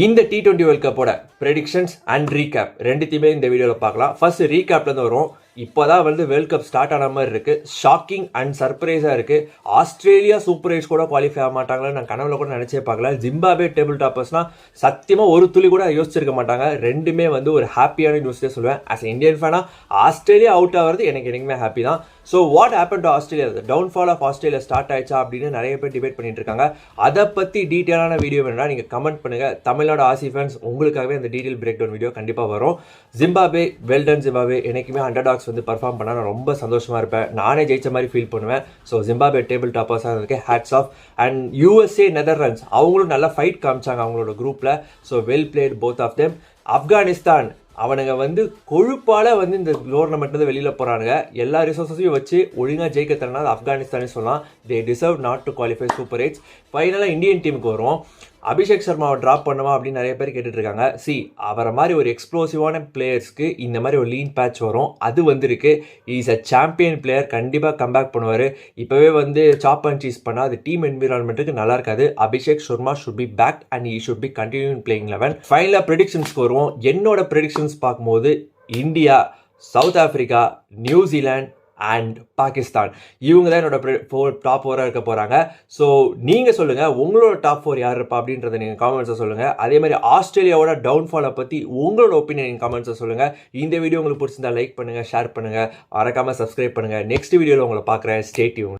இந்த T20 world கப்போட predictions and recap ரெண்டுத்தையுமே இந்த வீடியோவில் பார்க்கலாம். ஃபர்ஸ்ட் ரீகேப்லேருந்து வரும். இப்போதான் வேர்ல்ட் கப் ஸ்டார்ட் ஆன மாதிரி இருக்கு. ஷாக்கிங் அண்ட் சர்ப்ரைஸாக இருக்கு. ஆஸ்திரேலியா சூப்பர் 8 கூட குவாலிஃபை ஆக மாட்டாங்களன்னு நான் கனவுல கூட நினைச்சே பார்க்கல. ஜிம்பாப்வே டேபிள் டாப்பர்ஸ்னா சத்தியமாக ஒரு துளி கூட யோசிச்சிருக்க மாட்டாங்க. ரெண்டுமே ஒரு ஹாப்பியான நியூஸ்லேயே சொல்லுவேன். ஆஸ் இந்தியன் ஃபேனா ஆஸ்திரேலியா அவுட் ஆகிறது எனக்கு என்னைக்குமே ஹாப்பி தான். So what happen to Australia, downfall of Australia start ஆயிடுச்சா அப்படின்னு நிறைய பேர் டிபேட் பண்ணிட்டு இருக்காங்க. அதை பற்றி டீட்டெயிலான வீடியோ வேணும்னா நீங்கள் கமெண்ட் பண்ணுங்க. தமிழ்நாடு ஆசி ஃபேன்ஸ் உங்களுக்காகவே அந்த டீட்டெயில் பிரேக் டவுன் வீடியோ கண்டிப்பாக வரும். ஜிம்பாப்வே வெல்டன் ஜிம்பாப்வே என்னைக்குமே அண்டர்டாக்ஸ் பர்ஃபார்ம் பண்ணால் நான் ரொம்ப சந்தோஷமாக இருப்பேன். நானே ஜெயிச்ச மாதிரி ஃபீல் பண்ணுவேன். ஸோ ஜிம்பாப்வே டேபிள் டாப்பர்ஸாக இருக்கு, hats off. And USA Netherlands அவங்களும் நல்லா ஃபைட் காமிச்சாங்க அவங்களோட குரூப்பில். So well played both of them. Afghanistan அவனுங்க கொழுப்பால இந்த டோர்னமெண்ட் வெளியில் போகிறானுங்க. எல்லா ரிசோர்ஸஸையும் வச்சு ஒழுங்காக ஜெயிக்க தரனால ஆப்கானிஸ்தானே சொல்லலாம். They deserve not to qualify super 8. ஃபைனலாக இந்தியன் டீமுக்கு வரும். அபிஷேக் சர்மாவை ட்ராப் பண்ணுமா அப்படின்னு நிறைய பேர் கேட்டுட்டு இருக்காங்க. அவரை மாதிரி ஒரு எக்ஸ்ப்ளோசிவான பிளேயர்ஸ்க்கு இந்த மாதிரி ஒரு லீன் பேட்ச் வரும். அது வந்திருக்கு. இஸ் அ சாம்பியன் பிளேயர், கண்டிப்பாக கம்பேக் பண்ணுவார். இப்போவே சாப் அண்ட் சீஸ் பண்ணால் அது டீம் என்விரான்மெண்ட்டுக்கு நல்லா இருக்காது. Abhishek Sharma should be back and he should be continue playing 11. ஃபைனலாக ப்ரெடிக்ஷன்ஸ்க்கு வருவோம். என்னோட ப்ரெடிக்ஷன்ஸ் பார்க்கும்போது India, south Africa, New Zealand and Pakistan இவங்க தான் என்னோட டாப் 4 இருக்க போகிறாங்க. ஸோ நீங்கள் சொல்லுங்கள் உங்களோட டாப் 4 யார் இருப்பா அப்படின்றத நீங்கள் காமெண்ட்ஸை சொல்லுங்கள். அதே மாதிரி ஆஸ்திரேலியாவோட டவுன்ஃபாலை பற்றி உங்களோட ஒப்பீனியன் நீங்கள் காமெண்ட்ஸை சொல்லுங்கள். இந்த வீடியோ உங்களுக்கு பிடிச்சிருந்தா லைக் பண்ணுங்கள், ஷேர் பண்ணுங்கள், மறக்காமல் சப்ஸ்கிரைப் பண்ணுங்கள். நெக்ஸ்ட் வீடியோவில் உங்களை பார்க்குறேன். Stay tune.